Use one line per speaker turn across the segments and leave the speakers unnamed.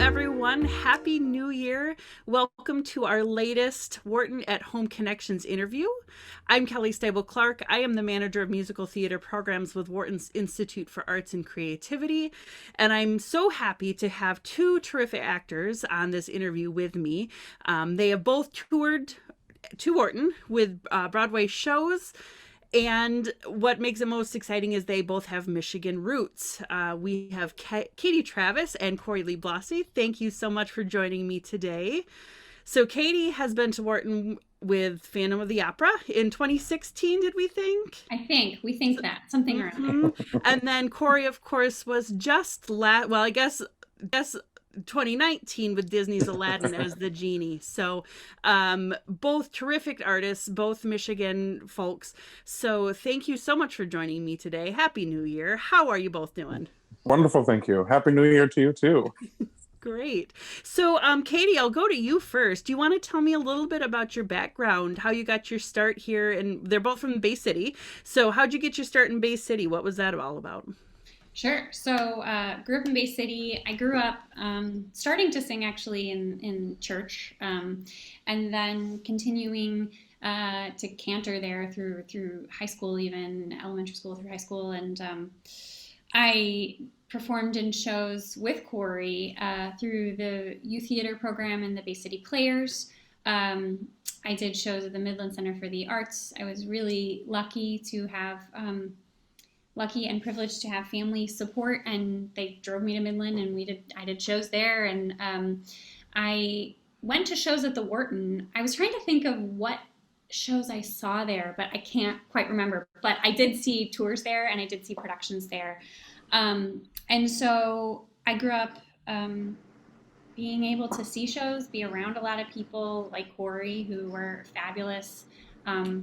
everyone. Happy New Year. Welcome to our latest Wharton at Home Connections interview. I'm Kelly Stable-Clark. I am the manager of musical theater programs with Wharton's Institute for Arts and Creativity. And I'm so happy to have two terrific actors on this interview with me. They have both toured to Wharton with Broadway shows. And what makes it most exciting is they both have Michigan roots. We have Katie Travis and Korie Lee Blossey. Thank you so much for joining me today. So Katie has been to Wharton with Phantom of the Opera in 2016, did we think?
We think that something around there.
And then Korie, of course, was just I guess 2019 with Disney's Aladdin as the genie. So both terrific artists, both Michigan folks. So thank you so much for joining me today. Happy New Year. How are you both doing?
Wonderful, thank you. Happy New Year to you too.
Great. So, Katie, I'll go to you first. Do you want to tell me a little bit about your background, how you got your start here? And they're both from Bay City. So how'd you get your start in Bay City? What was that all about?
Sure. So, grew up in Bay City. I grew up starting to sing actually in church, and then continuing to cantor there through high school, even elementary school through high school, and I performed in shows with Korie through the youth theater program and the Bay City Players. I did shows at the Midland Center for the Arts. I was really lucky and privileged to have family support, and they drove me to Midland, and I did shows there, and I went to shows at the Wharton. I was trying to think of what shows I saw there, but I can't quite remember. But I did see tours there, and I did see productions there. And so I grew up being able to see shows, be around a lot of people like Korie, who were fabulous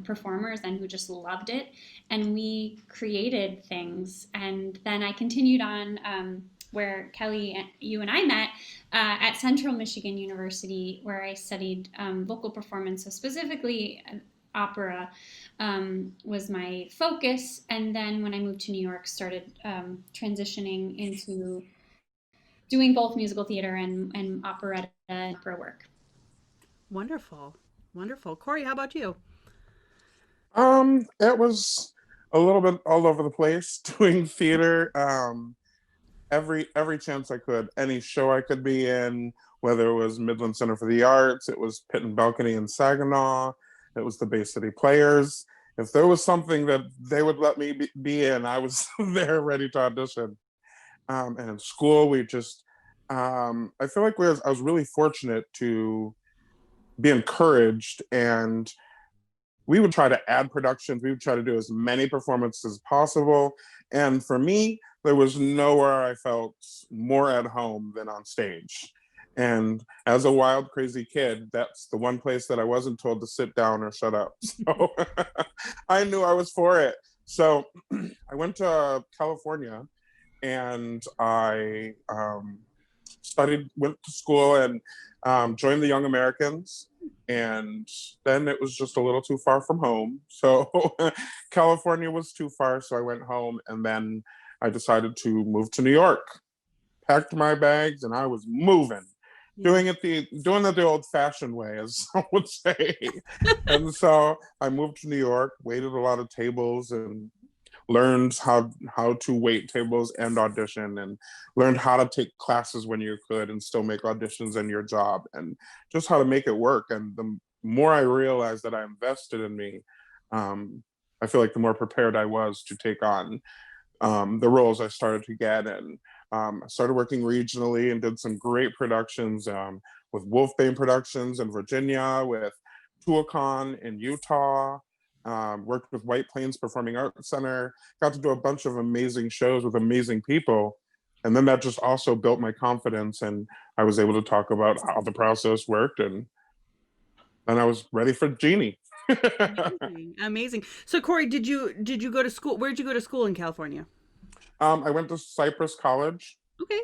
performers and who just loved it. And we created things. And then I continued on where Kelly, you and I met at Central Michigan University, where I studied vocal performance. So specifically, opera was my focus. And then when I moved to New York, started transitioning into doing both musical theater and operetta and opera work.
Wonderful. Wonderful. Korie, how about you?
It was a little bit all over the place doing theater. Every chance I could, any show I could be in, whether it was Midland Center for the Arts, it was Pit and Balcony in Saginaw, it was the Bay City Players. If there was something that they would let me be in, I was there ready to audition. And in school, I feel like I was really fortunate to be encouraged, and we would try to add productions. We would try to do as many performances as possible. And for me, there was nowhere I felt more at home than on stage. And as a wild, crazy kid, that's the one place that I wasn't told to sit down or shut up. So I knew I was for it. So I went to California, and I went to school and joined the Young Americans. And then it was just a little too far from home. So California was too far. So I went home, and then I decided to move to New York, packed my bags, and I was moving. Doing it the old fashioned way, as some would say. And so I moved to New York, waited a lot of tables, and learned how to wait tables and audition, and learned how to take classes when you could and still make auditions in your job, and just how to make it work. And the more I realized that I invested in me, I feel like the more prepared I was to take on the roles I started to get. And I started working regionally and did some great productions with Wolfbane Productions in Virginia, with Tuacahn in Utah, worked with White Plains Performing Arts Center, got to do a bunch of amazing shows with amazing people. And then that just also built my confidence, and I was able to talk about how the process worked, and then I was ready for Genie.
Amazing. Amazing. So Korie, did you go to school? Where'd you go to school in California?
I went to Cypress College.
Okay.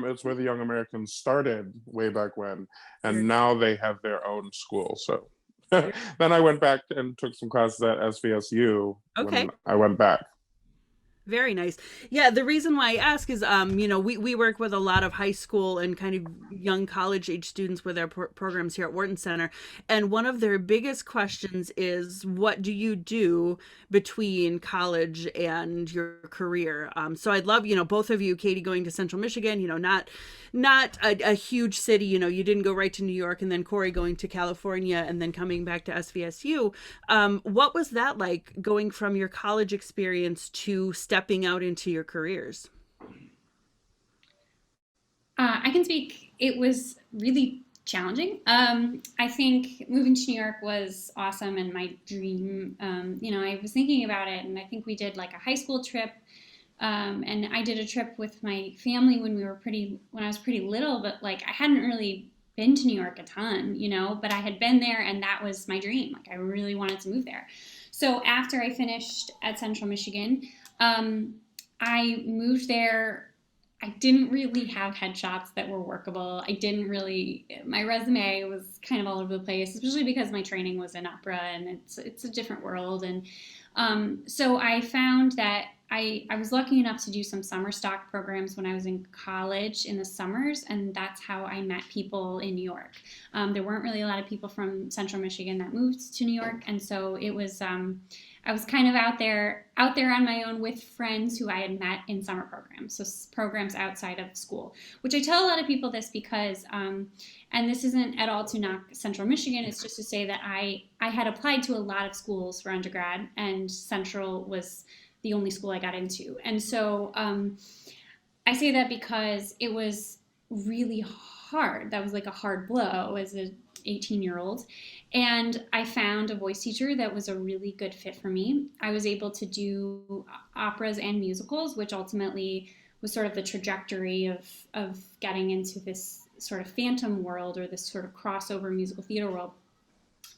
It's where the Young Americans started way back when, and now they have their own school. So then I went back and took some classes at SVSU
Okay.
when I went back.
Very nice. Yeah, the reason why I ask is, we work with a lot of high school and kind of young college age students with our programs here at Wharton Center. And one of their biggest questions is, what do you do between college and your career? So I'd love, both of you, Katie, going to Central Michigan, not a huge city, you didn't go right to New York, and then Korie going to California and then coming back to SVSU. What was that like, going from your college experience to stepping out into your careers?
I can speak. It was really challenging. I think moving to New York was awesome and my dream. I was thinking about it, and I think we did like a high school trip, and I did a trip with my family when I was pretty little, but like I hadn't really been to New York a ton, but I had been there, and that was my dream. Like I really wanted to move there. So after I finished at Central Michigan, I moved there. I didn't really have headshots that were workable. My resume was kind of all over the place, especially because my training was in opera, and it's a different world. And so I found that I was lucky enough to do some summer stock programs when I was in college in the summers, and that's how I met people in New York. There weren't really a lot of people from Central Michigan that moved to New York, and so it was I was kind of out there on my own with friends who I had met in summer programs, so programs outside of school. Which I tell a lot of people this because, and this isn't at all to knock Central Michigan. It's just to say that I had applied to a lot of schools for undergrad, and Central was the only school I got into. And so I say that because it was really hard. That was like a hard blow as a 18-year-old. And I found a voice teacher that was a really good fit for me. I was able to do operas and musicals, which ultimately was sort of the trajectory of getting into this sort of phantom world, or this sort of crossover musical theater world.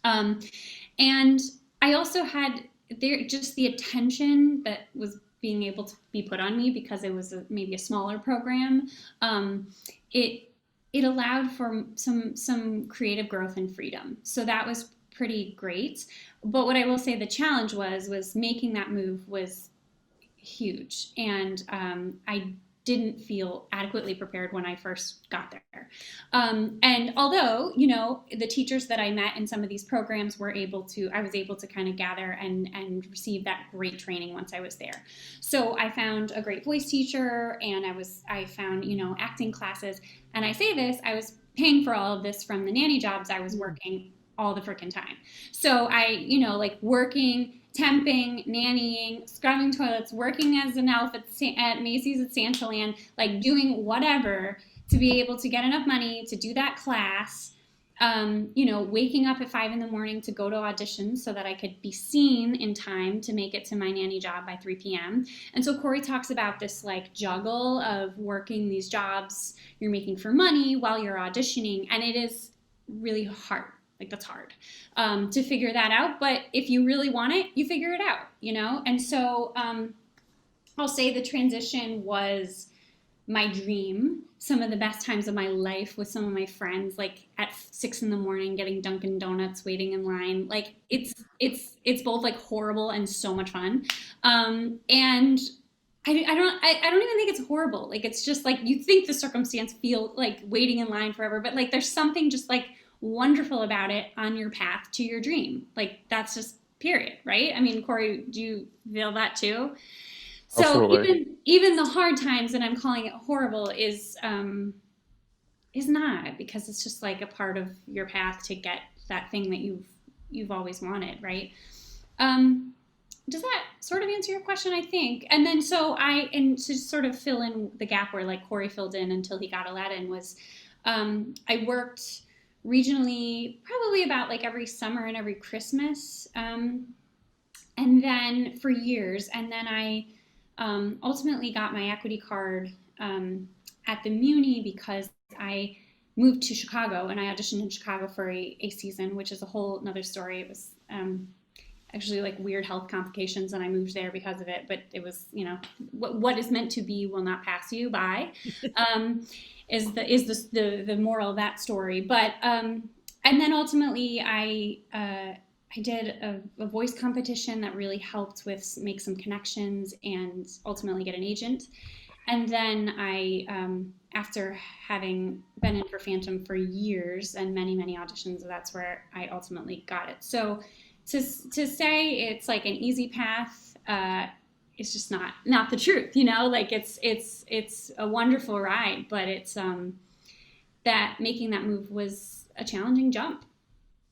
And I also had just the attention that was being able to be put on me because it was maybe a smaller program. It allowed for some creative growth and freedom. So that was pretty great. But what I will say the challenge was making that move was huge. And I didn't feel adequately prepared when I first got there. And although, the teachers that I met in some of these programs I was able to kind of gather and receive that great training once I was there. So I found a great voice teacher, and I found, acting classes. And I say this, I was paying for all of this from the nanny jobs I was working all the freaking time. So I, like working, temping, nannying, scrubbing toilets, working as an elf at Macy's at Santaland, like doing whatever to be able to get enough money to do that class. Waking up at 5 a.m. to go to auditions so that I could be seen in time to make it to my nanny job by 3 p.m. And so Korie talks about this like juggle of working these jobs you're making for money while you're auditioning. And it is really hard. Like that's hard to figure that out. But if you really want it, you figure it out, And so I'll say the transition was my dream. Some of the best times of my life with some of my friends, like at 6 a.m. getting Dunkin' Donuts, waiting in line. Like it's both like horrible and so much fun. And I don't even think it's horrible. Like it's just like you think the circumstance feel like waiting in line forever, but like there's something just like wonderful about it on your path to your dream. Like that's just period, right? I mean, Korie, do you feel that too? So
Absolutely.
even the hard times, and I'm calling it horrible, is not, because it's just like a part of your path to get that thing that you've always wanted, right? Does that sort of answer your question? I think. And then and to sort of fill in the gap where like Korie filled in until he got Aladdin was, I worked regionally probably about like every summer and every Christmas, and then for years, and then I ultimately got my equity card at the Muni because I moved to Chicago, and I auditioned in Chicago for a season, which is a whole another story. It was actually like weird health complications, and I moved there because of it. But it was, what is meant to be will not pass you by, is the moral of that story. But and then ultimately I I did a voice competition that really helped with make some connections and ultimately get an agent. And then after having been in for Phantom for years and many, many auditions, that's where I ultimately got it. So to say it's like an easy path, it's just not the truth, you know. Like it's a wonderful ride, but it's that making that move was a challenging jump.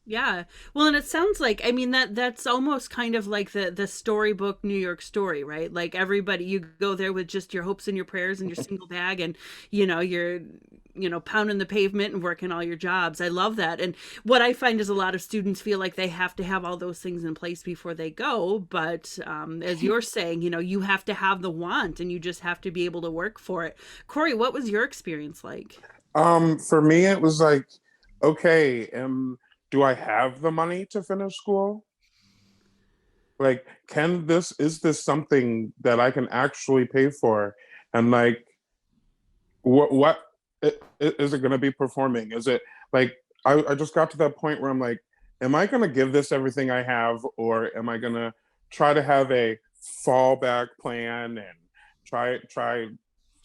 Yeah. Well, and it sounds like, I mean, that's almost kind of like the storybook New York story, right? Like everybody, you go there with just your hopes and your prayers and your single bag, and you're pounding the pavement and working all your jobs. I love that. And what I find is a lot of students feel like they have to have all those things in place before they go, but as you're saying, you have to have the want, and you just have to be able to work for it. Korie, what was your experience like?
For me, it was like, okay, do I have the money to finish school? Like, is this something that I can actually pay for? And like, what is it going to be performing? Is it like, I just got to that point where I'm like, am I going to give this everything I have, or am I going to try to have a fallback plan and try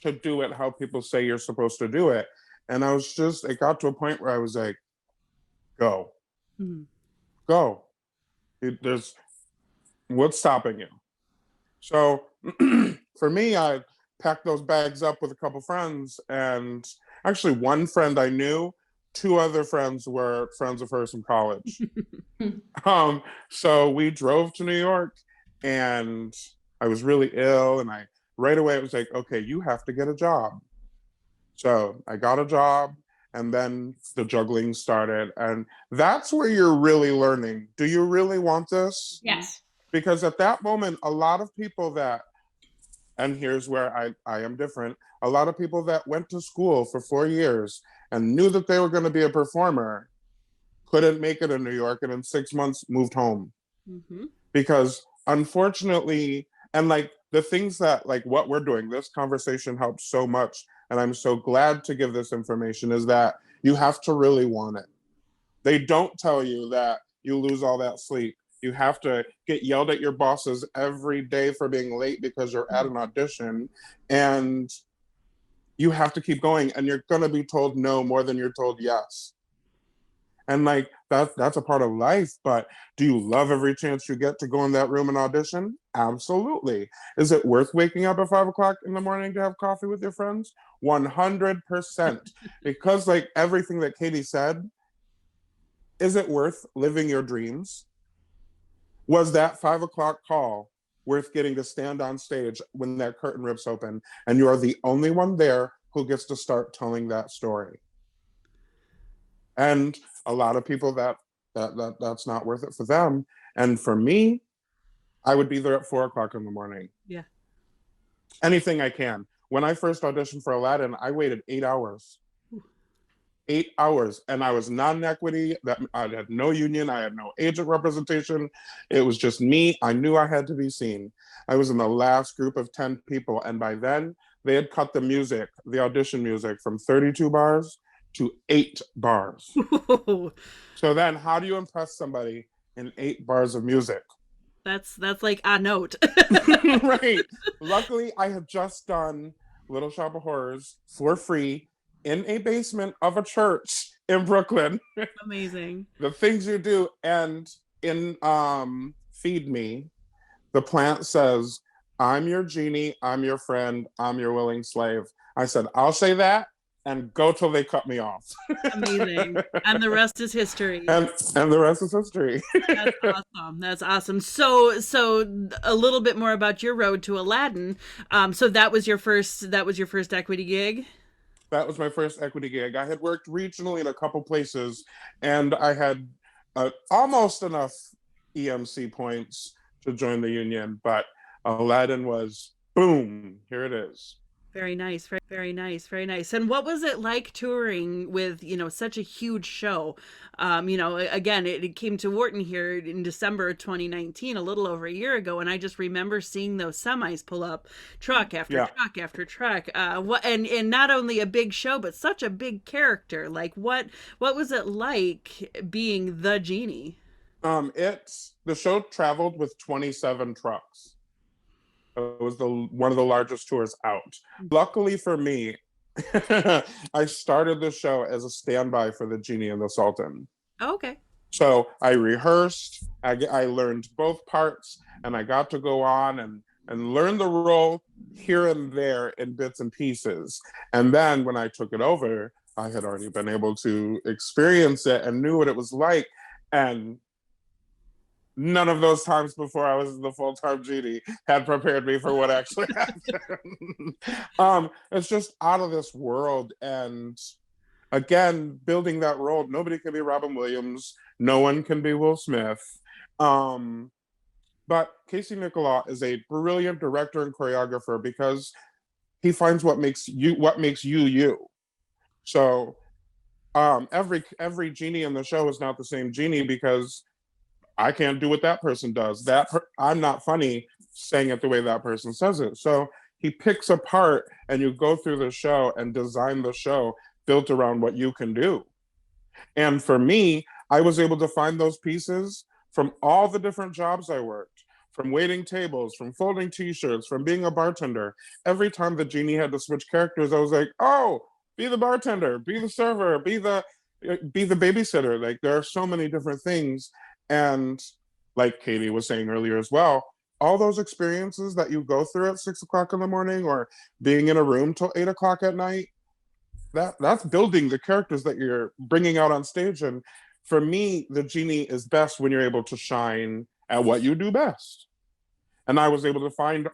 to do it how people say you're supposed to do it? And it got to a point where I was like, go,
Mhm.
go. There's what's stopping you? So for me, I packed those bags up with a couple friends, and actually one friend I knew, two other friends were friends of hers from college. Um, so we drove to New York, and I was really ill, and I right away it was like, okay, you have to get a job. So I got a job, and then the juggling started, and that's where you're really learning. Do you really want this?
Yes.
Because at that moment, a lot of people that, and here's where I am different, a lot of people that went to school for 4 years and knew that they were going to be a performer couldn't make it in New York, and in 6 months moved home.
Mhm.
Because unfortunately, and like the things that, like what we're doing, this conversation helps so much. And I'm so glad to give this information, is that you have to really want it. They don't tell you that you lose all that sleep. You have to get yelled at your bosses every day for being late because you're at an audition, and you have to keep going, and you're going to be told no more than you're told yes. And like that's a part of life. But do you love every chance you get to go in that room and audition? Absolutely. Is it worth waking up at 5 o'clock in the morning to have coffee with your friends? 100%. Because like everything that Katie said, is it worth living your dreams? Was that 5 o'clock call worth getting to stand on stage when that curtain rips open and you are the only one there who gets to start telling that story? And a lot of people that's not worth it for them. And for me, I would be there at 4 o'clock in the morning.
Yeah.
Anything I can. When I first auditioned for Aladdin, I waited 8 hours. 8 hours, and I was non-equity. That I had no union, I had no agent representation. It was just me. I knew I had to be seen. I was in the last group of 10 people, and by then they had cut the audition music, from 32 bars to 8 bars. So then, how do you impress somebody in 8 bars of music?
That's like a note.
Right. Luckily, I had just done Little Shop of Horrors for free in a basement of a church in Brooklyn.
Amazing.
The things you do, and in Feed Me, the plant says, "I'm your genie, I'm your friend, I'm your willing slave." I said, "I'll say that and go till they cut me off."
Amazing. And the rest is history.
And the rest is history.
That's awesome. That's awesome. So a little bit more about your road to Aladdin. So that was your first equity gig?
That was my first equity gig. I had worked regionally in a couple places, and I had almost enough EMC points to join the union, but Aladdin was boom, here it is.
Very nice, very nice, very nice. And what was it like touring with, such a huge show? Again, it came to Wharton here in December of 2019, a little over a year ago, and I just remember seeing those semis pull up truck after
Yeah.
truck after truck. And not only a big show, but such a big character. Like what was it like being the genie?
The show traveled with 27 trucks. It was the one of the largest tours out. Luckily for me, I started the show as a standby for the Genie and the Sultan.
Oh, okay.
So I rehearsed, I learned both parts, and I got to go on and learn the role here and there in bits and pieces. And then when I took it over, I had already been able to experience it and knew what it was like. And none of those times before I was the full-time genie had prepared me for what actually happened. It's just out of this world. And again, building that role, nobody can be Robin Williams, no one can be Will Smith. Um, but Casey Nicholaw is a brilliant director and choreographer because he finds what makes you you. So every genie in the show is not the same genie because I can't do what that person does. I'm not funny saying it the way that person says it. So he picks apart, and you go through the show and design the show built around what you can do. And for me, I was able to find those pieces from all the different jobs I worked, from waiting tables, from folding t-shirts, from being a bartender. Every time the genie had to switch characters, I was like, oh, be the bartender, be the server, be the babysitter. Like, there are so many different things. And like Katie was saying earlier as well, all those experiences that you go through at 6 o'clock in the morning or being in a room till 8 o'clock at night, that's building the characters that you're bringing out on stage. And for me, the genie is best when you're able to shine at what you do best. And I was able to find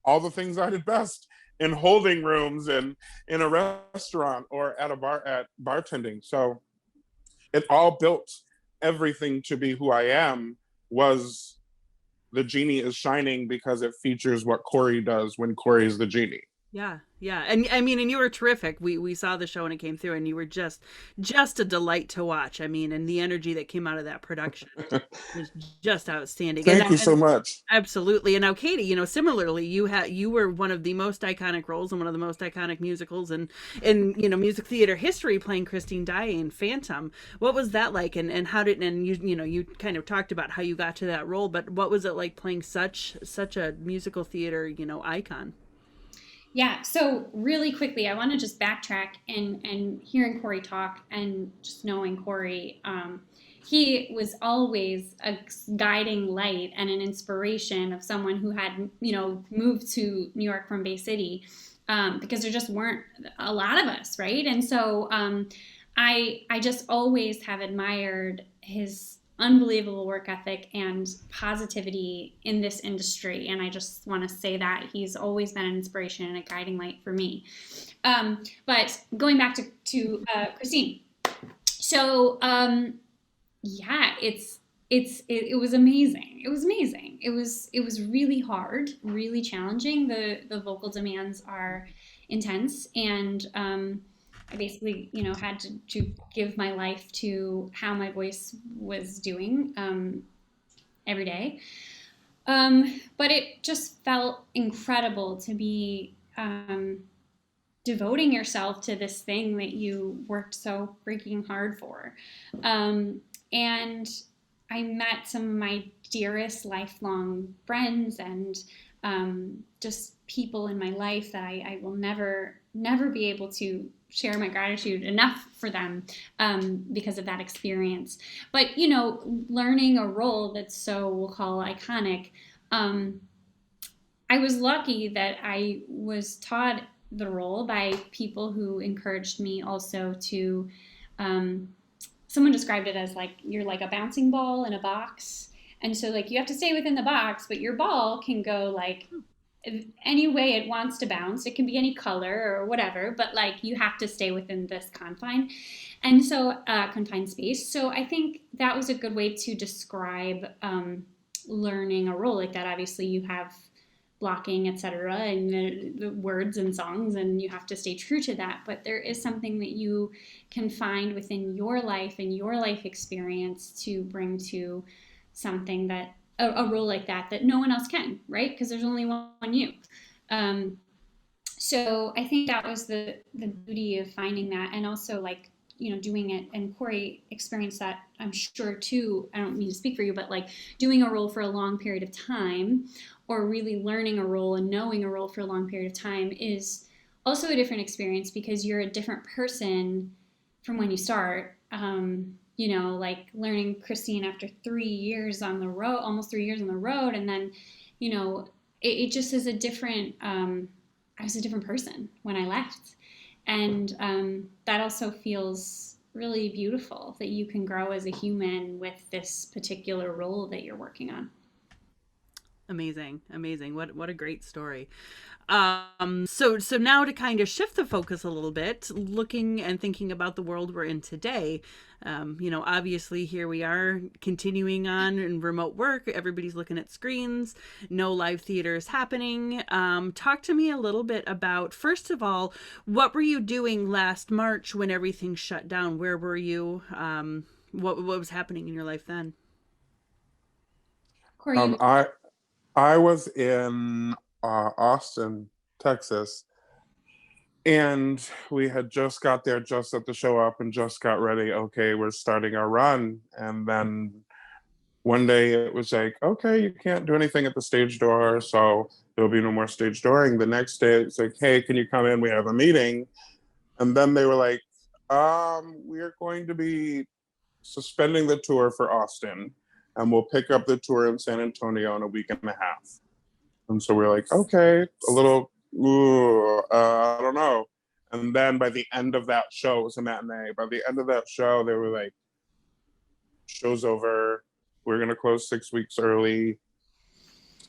all the things I did best in holding rooms and in a restaurant or at a bar at bartending. So it all built everything to be who I am. Was the genie is shining because it features what Korie does when Korie is the genie.
Yeah, yeah, and I mean, and you were terrific. We saw the show when it came through, and you were just a delight to watch. I mean, and the energy that came out of that production was just outstanding.
Thank you so
And
much.
absolutely. And now, Katie, similarly, you were one of the most iconic roles in one of the most iconic musicals in music theater history, playing Christine Daae in Phantom. What was that like? And how did and you kind of talked about how you got to that role, but what was it like playing such a musical theater icon?
Yeah, so really quickly, I want to just backtrack and hearing Korie talk and just knowing Korie, he was always a guiding light and an inspiration of someone who had, moved to New York from Bay City, because there just weren't a lot of us, right? And so I just always have admired his unbelievable work ethic and positivity in this industry. And I just want to say that he's always been an inspiration and a guiding light for me. But going back to Christine. So yeah, it was amazing. It was amazing. It was really hard, really challenging. The vocal demands are intense, and I basically, had to give my life to how my voice was doing every day. But it just felt incredible to be devoting yourself to this thing that you worked so freaking hard for. And I met some of my dearest lifelong friends and just people in my life that I will never be able to share my gratitude enough for them because of that experience. But, learning a role that's so, we'll call iconic, I was lucky that I was taught the role by people who encouraged me also to, someone described it as like, you're like a bouncing ball in a box. And so like you have to stay within the box, but your ball can go like any way it wants to bounce. It can be any color or whatever, but like you have to stay within this confine. And so confined space. So I think that was a good way to describe learning a role like that. Obviously you have blocking, etc., and the words and songs, and you have to stay true to that. But there is something that you can find within your life and your life experience to bring to something that a role like that no one else can, right? Because there's only one you. So I think that was the beauty of finding that, and also like doing it, and Korie experienced that, I'm sure too. I don't mean to speak for you, but like doing a role for a long period of time, or really learning a role and knowing a role for a long period of time, is also a different experience, because you're a different person from when you start. Like learning Christine after 3 years on the road, almost 3 years on the road, and then, it just is a different. I was a different person when I left, and that also feels really beautiful, that you can grow as a human with this particular role that you're working on.
Amazing, amazing. What a great story. So now to kind of shift the focus a little bit, looking and thinking about the world we're in today. Obviously here we are continuing on in remote work. Everybody's looking at screens. No live theater is happening. Talk to me a little bit about, first of all, what were you doing last March when everything shut down? Where were you? What was happening in your life then?
Korie,
I was in Austin, Texas, and we had just got there, just set the show up, and just got ready. Okay, we're starting our run, and then one day it was like, okay, you can't do anything at the stage door, so there'll be no more stage dooring. The next day it's like, hey, can you come in? We have a meeting. And then they were like, we're going to be suspending the tour for Austin, and we'll pick up the tour in San Antonio in a week and a half. And so we're like, okay, a little, I don't know. And then by the end of that show, it was a matinee. By the end of that show, they were like, show's over. We're going to close 6 weeks early.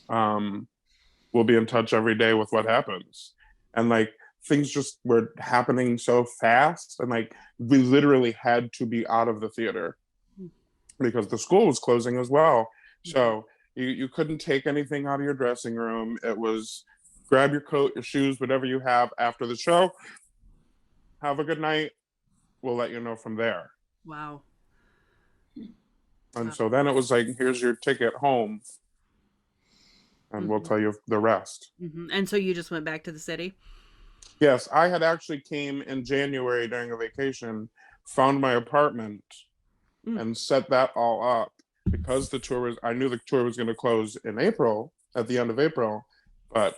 We'll be in touch every day with what happens. And like, things just were happening so fast. And like, we literally had to be out of the theater because the school was closing as well. So you couldn't take anything out of your dressing room. It was grab your coat, your shoes, whatever you have after the show. Have a good night. We'll let you know from there.
Wow.
And so then it was like, here's your ticket home, and we'll tell you the rest.
And so you just went back to the city?
Yes, I had actually came in January during a vacation, found my apartment, and set that all up because I knew the tour was going to close in April, at the end of April, but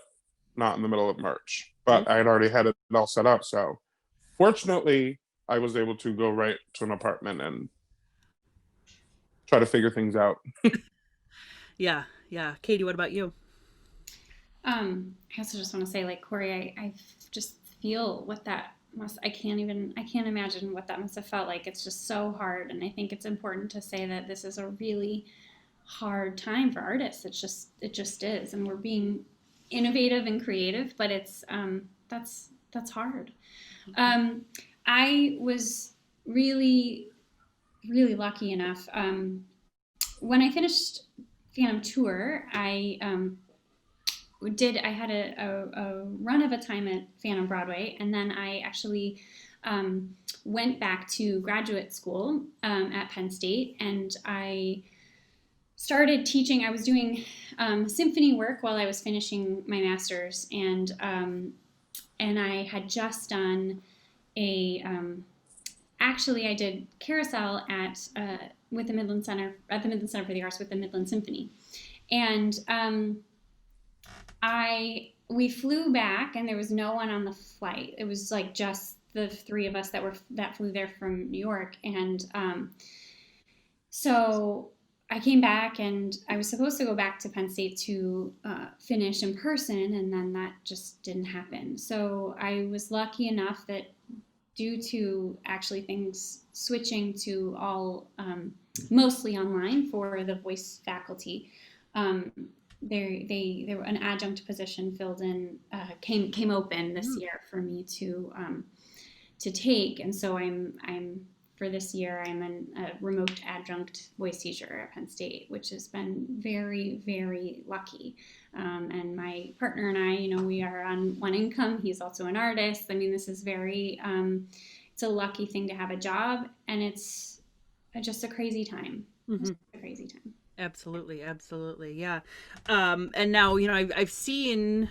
not in the middle of March. But I had already had it all set up. So fortunately, I was able to go right to an apartment and try to figure things out.
Yeah. Katie, what about you?
I also just want to say, like Korie, I just feel what that must. I can't imagine what that must have felt like. It's just so hard, and I think it's important to say that this is a really hard time for artists. It just is, and we're being innovative and creative, but it's that's hard. I was really lucky enough. When I finished Phantom Tour, I had a run of a time at Phantom Broadway, and then I actually went back to graduate school at Penn State, and I started teaching. I was doing symphony work while I was finishing my master's, and I had just done a actually I did carousel at with the Midland Center for the Arts with the Midland Symphony, and we flew back, and there was no one on the flight. It was like just the three of us that flew there from New York, and so I came back, and I was supposed to go back to Penn State to finish in person, and then that just didn't happen. So I was lucky enough that, due to actually things switching to all mostly online for the voice faculty, there an adjunct position filled in came open this year for me to take, and so I'm for this year I'm a remote adjunct voice teacher at Penn State, which has been very, very lucky. And my partner and I, we are on one income. He's also an artist. I mean, this is very it's a lucky thing to have a job, and it's just a crazy time. It's a crazy time.
Absolutely, absolutely, yeah. And now, I've seen,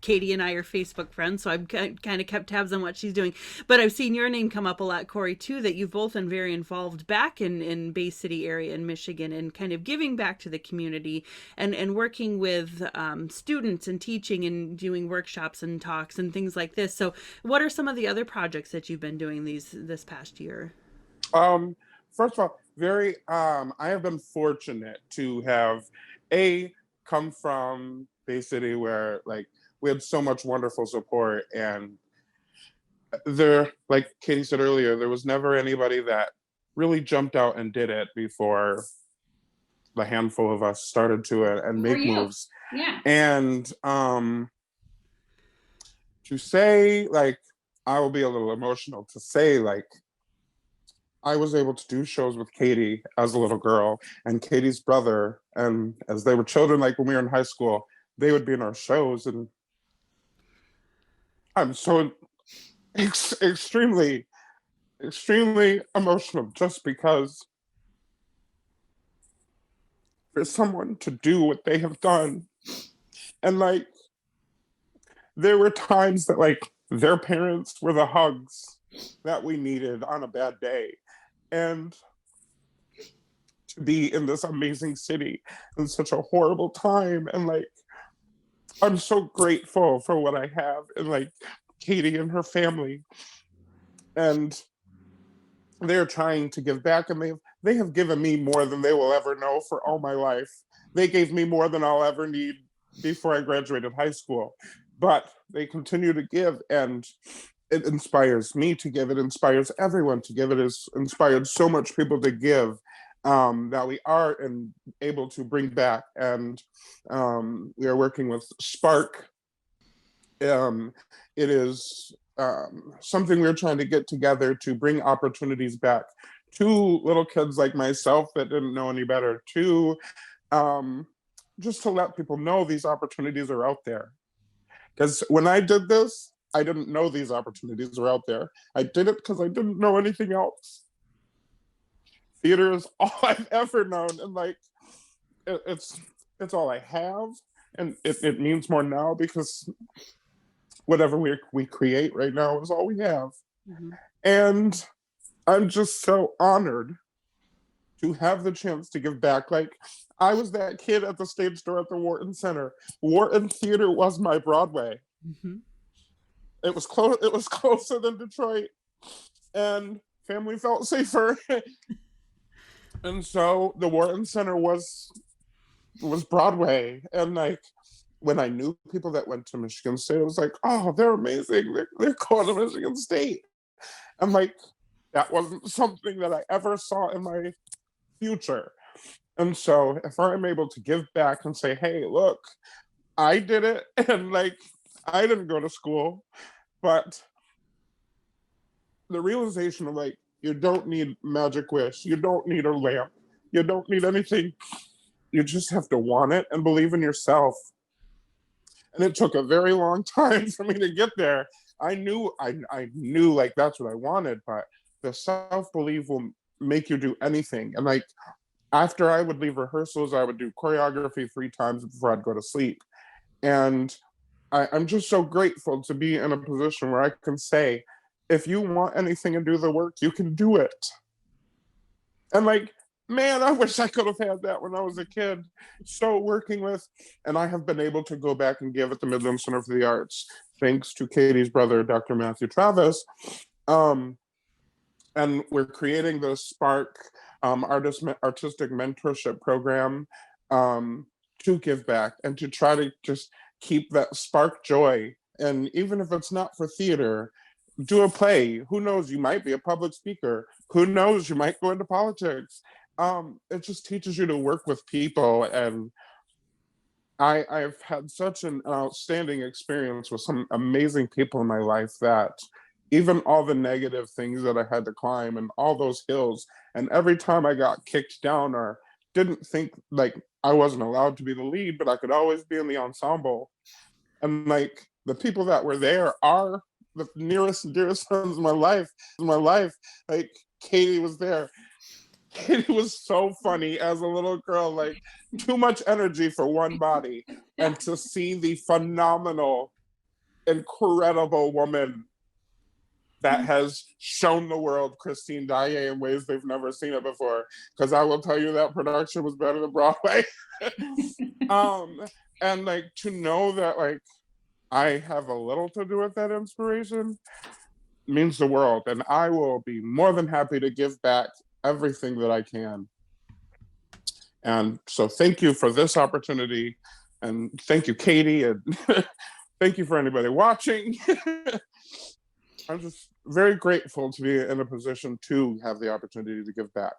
Katie and I are Facebook friends, so I've kind of kept tabs on what she's doing. But I've seen your name come up a lot, Korie, too. That you've both been very involved back in Bay City area in Michigan, and kind of giving back to the community, and working with students and teaching and doing workshops and talks and things like this. So, what are some of the other projects that you've been doing this past year?
Um, First of all, very I have been fortunate to have a come from Bay City where like we had so much wonderful support, and there, like Katie said earlier, there was never anybody that really jumped out and did it before the handful of us started to it and
Before
make
you.
moves.
Yeah.
And to say like I will be a little emotional to say like I was able to do shows with Katie as a little girl and Katie's brother. And as they were children, like when we were in high school, they would be in our shows. And I'm so extremely, extremely emotional just because for someone to do what they have done. And like, there were times that like their parents were the hugs that we needed on a bad day. And to be in this amazing city in such a horrible time, and like I'm so grateful for what I have and like Katie and her family, and they're trying to give back, and they have given me more than they will ever know for all my life. They gave me more than I'll ever need before I graduated high school, but they continue to give, and it inspires me to give. It inspires everyone to give. It has inspired so much people to give, that we are and able to bring back. And we are working with Spark. It is something we're trying to get together to bring opportunities back to little kids like myself that didn't know any better, to just to let people know these opportunities are out there. Because when I did this, I didn't know these opportunities were out there. I did it because I didn't know anything else. Theater is all I've ever known, and like it's it's all I have, and it means more now because whatever we create right now is all we have.
Mm-hmm.
And I'm just so honored to have the chance to give back. Like I was that kid at the stage door at the Wharton Center. Wharton Theater was my Broadway.
Mm-hmm.
It was close. It was closer than Detroit, and family felt safer. And so the Wharton Center was Broadway. And like when I knew people that went to Michigan State, I was like, oh, they're amazing. They're going to Michigan State. And like that wasn't something that I ever saw in my future. And so if I'm able to give back and say, hey, look, I did it, and like I didn't go to school, but the realization of like you don't need magic wish, you don't need a lamp, you don't need anything. You just have to want it and believe in yourself. And it took a very long time for me to get there. I knew like that's what I wanted, but the self belief will make you do anything. And like after I would leave rehearsals, I would do choreography 3 times before I'd go to sleep. And I'm just so grateful to be in a position where I can say, if you want anything and do the work, you can do it. And like, man, I wish I could have had that when I was a kid. So working with, and I have been able to go back and give at the Midland Center for the Arts, thanks to Katie's brother, Dr. Matthew Travis. Um, and we're creating the Spark artistic mentorship program, to give back and to try to just keep that spark joy. And even if it's not for theater, do a play. Who knows? You might be a public speaker. Who knows? You might go into politics. It just teaches you to work with people. And I've had such an outstanding experience with some amazing people in my life that even all the negative things that I had to climb and all those hills, and every time I got kicked down or didn't think like I wasn't allowed to be the lead, but I could always be in the ensemble. And like the people that were there are the nearest and dearest friends of my life. Like Katie was there. Katie was so funny as a little girl, like too much energy for one body. And to see the phenomenal, incredible woman that has shown the world Christine Daae in ways they've never seen it before. Because I will tell you that production was better than Broadway. um, and like to know that like I have a little to do with that inspiration means the world. And I will be more than happy to give back everything that I can. And so thank you for this opportunity. And thank you, Katie. And thank you for anybody watching. I'm just very grateful to be in a position to have the opportunity to give back.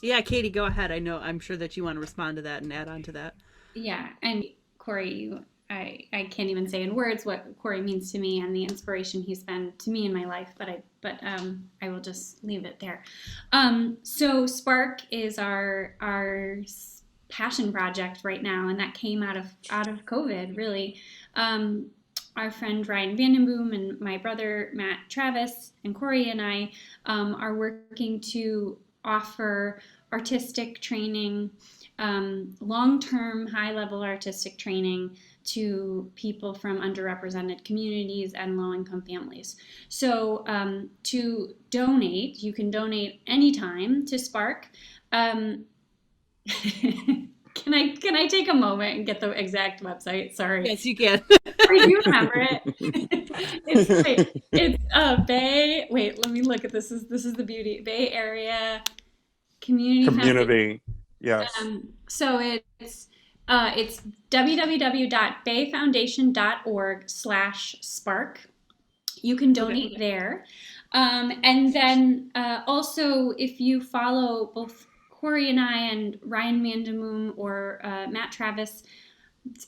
Yeah, Katie, go ahead. I'm sure that you want to respond to that and add on to that.
Yeah, and Korie, I can't even say in words what Korie means to me and the inspiration he's been to me in my life, but I will just leave it there. So Spark is our passion project right now, and that came out of COVID really. Our friend Ryan Vandenboom and my brother Matt Travis and Korie and I are working to offer artistic training, long-term, high-level artistic training to people from underrepresented communities and low-income families. So to donate, you can donate anytime to Spark. Can I take a moment and get the exact website? Sorry.
Yes, you can.
Do you remember it? It's Bay. Wait, let me look at this. This is the beauty. Bay Area
Community. Yes.
So it's www.bayfoundation.org/spark. You can donate there. And then also, if you follow both Korie and I and Ryan Vandenboom or Matt Travis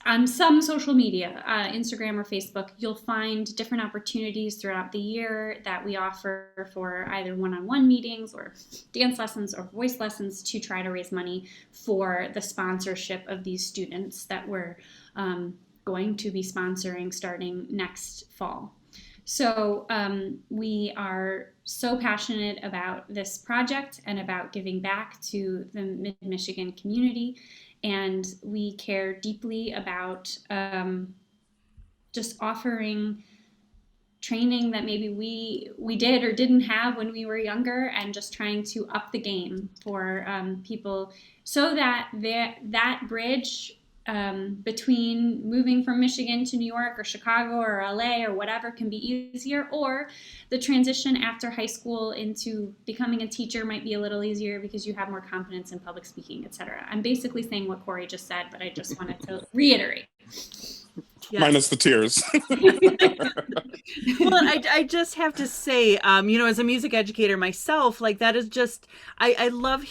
on some social media, Instagram or Facebook, you'll find different opportunities throughout the year that we offer for either one-on-one meetings or dance lessons or voice lessons to try to raise money for the sponsorship of these students that we're going to be sponsoring starting next fall. So we are so passionate about this project and about giving back to the Mid-Michigan community. And we care deeply about just offering training that maybe we did or didn't have when we were younger, and just trying to up the game for people so that that bridge between moving from Michigan to New York or Chicago or LA or whatever can be easier, or the transition after high school into becoming a teacher might be a little easier because you have more confidence in public speaking, etc. I'm basically saying what Korie just said, but I just wanted to reiterate.
Yes.
Minus the tears.
Well, I just have to say, as a music educator myself, like that is just, I love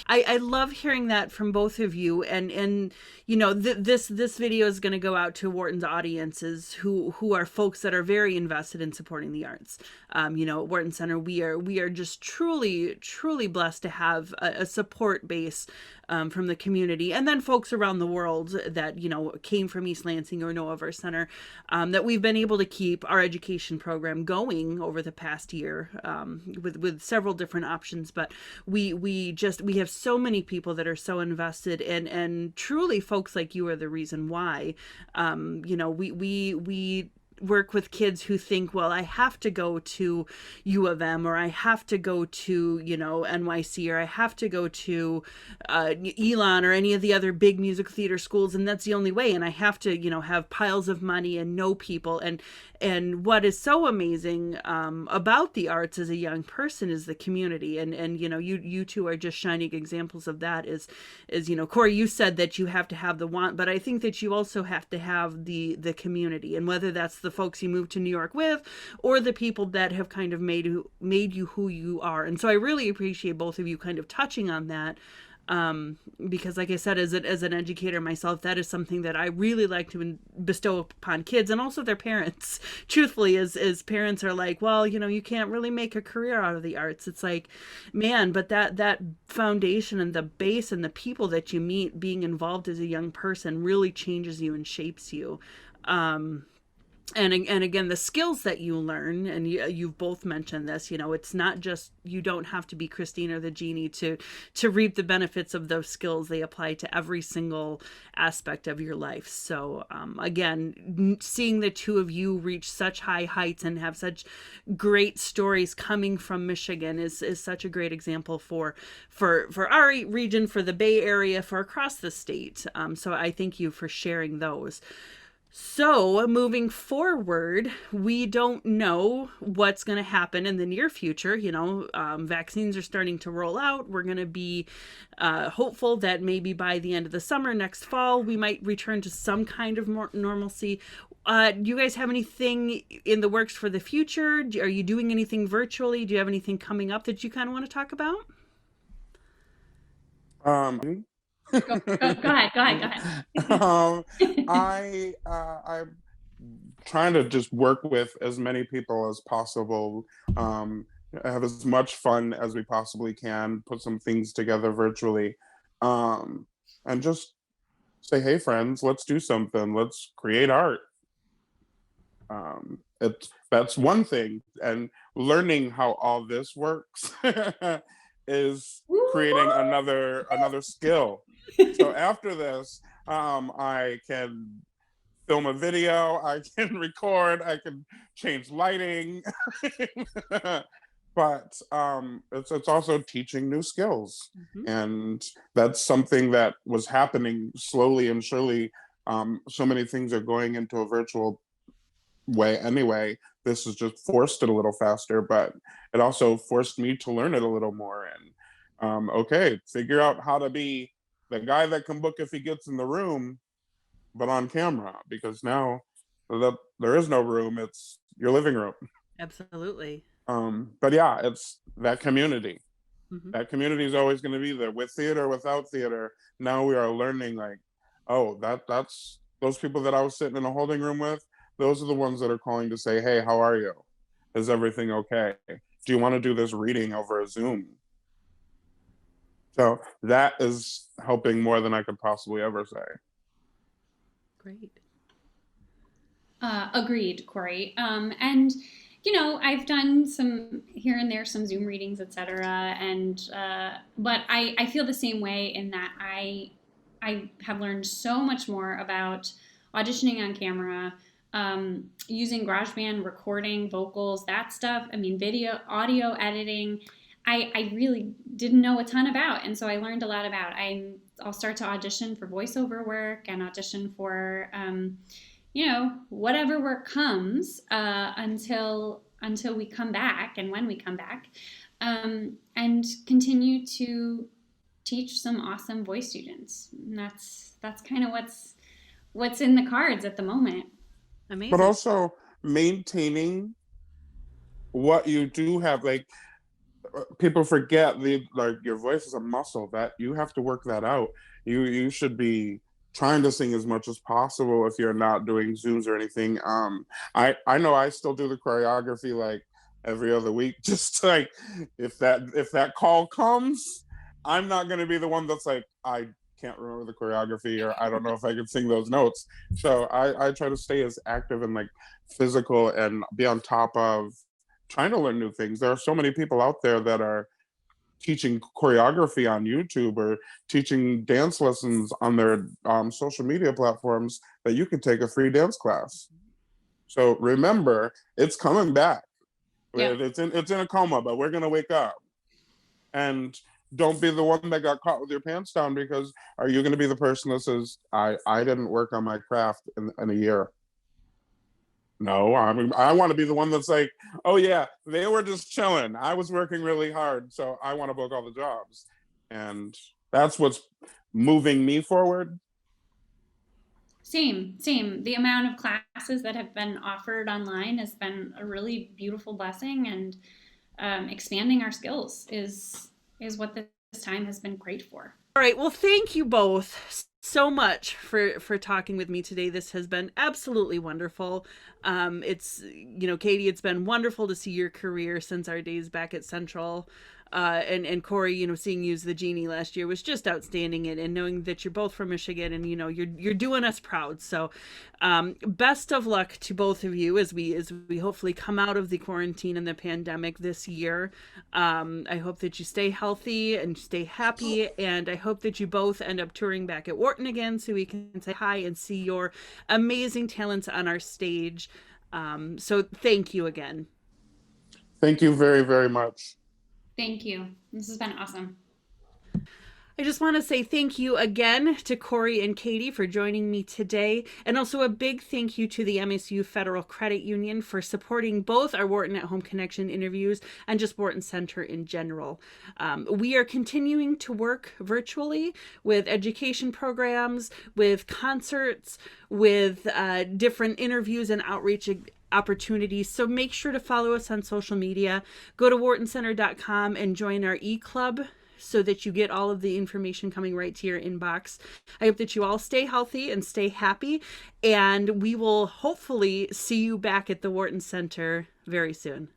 hearing that from both of you. And this video is going to go out to Wharton's audiences who are folks that are very invested in supporting the arts. At Wharton Center, we are just truly blessed to have a support base from the community, and then folks around the world that came from East Lansing or know of our center, that we've been able to keep our education program going over the past year with several different options. But we have so many people that are so invested, and truly folks like you are the reason why. We work with kids who think, well, I have to go to U of M, or I have to go to NYC, or I have to go to Elon or any of the other big musical theater schools, and that's the only way, and I have to have piles of money and know people. And what is so amazing about the arts as a young person is the community, and you two are just shining examples of that. Is Korie, you said that you have to have the want, but I think that you also have to have the community, and whether that's the folks you moved to New York with, or the people that have kind of made you who you are. And so I really appreciate both of you kind of touching on that. Because like I said, as an educator myself, that is something that I really like to bestow upon kids, and also their parents. Truthfully, as parents are like, well, you can't really make a career out of the arts. It's like, man, but that foundation and the base and the people that you meet being involved as a young person really changes you and shapes you. and again, the skills that you learn, and you've both mentioned this, it's not just, you don't have to be Christine or the genie to reap the benefits of those skills. They apply to every single aspect of your life. So again, seeing the two of you reach such high heights and have such great stories coming from Michigan is such a great example for our region, for the Bay Area, for across the state. So I thank you for sharing those. So, moving forward, we don't know what's going to happen in the near future. Vaccines are starting to roll out. We're going to be hopeful that maybe by the end of the summer, next fall, we might return to some kind of more normalcy. Do you guys have anything in the works for the future? Are you doing anything virtually? Do you have anything coming up that you kind of want to talk about?
Go ahead.
I'm trying to just work with as many people as possible, have as much fun as we possibly can, put some things together virtually, and just say, hey friends, let's do something, let's create art. That's one thing, and learning how all this works is creating another skill. So after this, I can film a video, I can record, I can change lighting, but it's also teaching new skills, and that's something that was happening slowly and surely. So many things are going into a virtual way anyway. This has just forced it a little faster, but it also forced me to learn it a little more. And okay, figure out how to be the guy that can book if he gets in the room, but on camera, because now there is no room, it's your living room.
Absolutely.
But yeah, it's that community.
Mm-hmm.
That community is always going to be there, with theater, without theater. Now we are learning, like, oh, that's those people that I was sitting in a holding room with. Those are the ones that are calling to say, hey, how are you? Is everything okay? Do you want to do this reading over a Zoom? So that is helping more than I could possibly ever say.
Great.
Agreed, Korie. And I've done some here and there, some Zoom readings, etc. And but I feel the same way in that I have learned so much more about auditioning on camera, using GarageBand, recording vocals, that stuff. I mean, video, audio editing. I really didn't know a ton about, and so I learned a lot about. I'll start to audition for voiceover work and audition for whatever work comes until we come back, and when we come back, and continue to teach some awesome voice students. And that's kind of what's in the cards at the moment.
Amazing.
But also maintaining what you do have, like, people forget your voice is a muscle that you have to work that out. You should be trying to sing as much as possible if you're not doing Zooms or anything. I know I still do the choreography like every other week, just like if that call comes, I'm not going to be the one that's like, I can't remember the choreography, or I don't know if I can sing those notes. So I try to stay as active and like physical and be on top of trying to learn new things. There are so many people out there that are teaching choreography on YouTube or teaching dance lessons on their social media platforms that you can take a free dance class. So remember, it's coming back.
Yeah.
It's in a coma, but we're gonna wake up. And don't be the one that got caught with your pants down, because are you gonna be the person that says, I didn't work on my craft in a year? No, I want to be the one that's like, oh yeah, they were just chilling. I was working really hard, so I want to book all the jobs. And that's what's moving me forward.
Same. The amount of classes that have been offered online has been a really beautiful blessing, and expanding our skills is what this time has been great for.
All right. Well, thank you both so much for talking with me today. This has been absolutely wonderful. Katie, it's been wonderful to see your career since our days back at Central. And Korie, seeing you as the genie last year was just outstanding. And knowing that you're both from Michigan, and you're doing us proud. So, best of luck to both of you as we hopefully come out of the quarantine and the pandemic this year. I hope that you stay healthy and stay happy, and I hope that you both end up touring back at Wharton again, so we can say hi and see your amazing talents on our stage. So thank you again.
Thank you very, very much.
Thank you. This has been awesome.
I just want to say thank you again to Korie and Katie for joining me today. And also a big thank you to the MSU Federal Credit Union for supporting both our Wharton at Home Connection interviews and just Wharton Center in general. We are continuing to work virtually with education programs, with concerts, with different interviews and outreach opportunities. So make sure to follow us on social media. Go to whartoncenter.com and join our e-club so that you get all of the information coming right to your inbox. I hope that you all stay healthy and stay happy, and we will hopefully see you back at the Wharton Center very soon.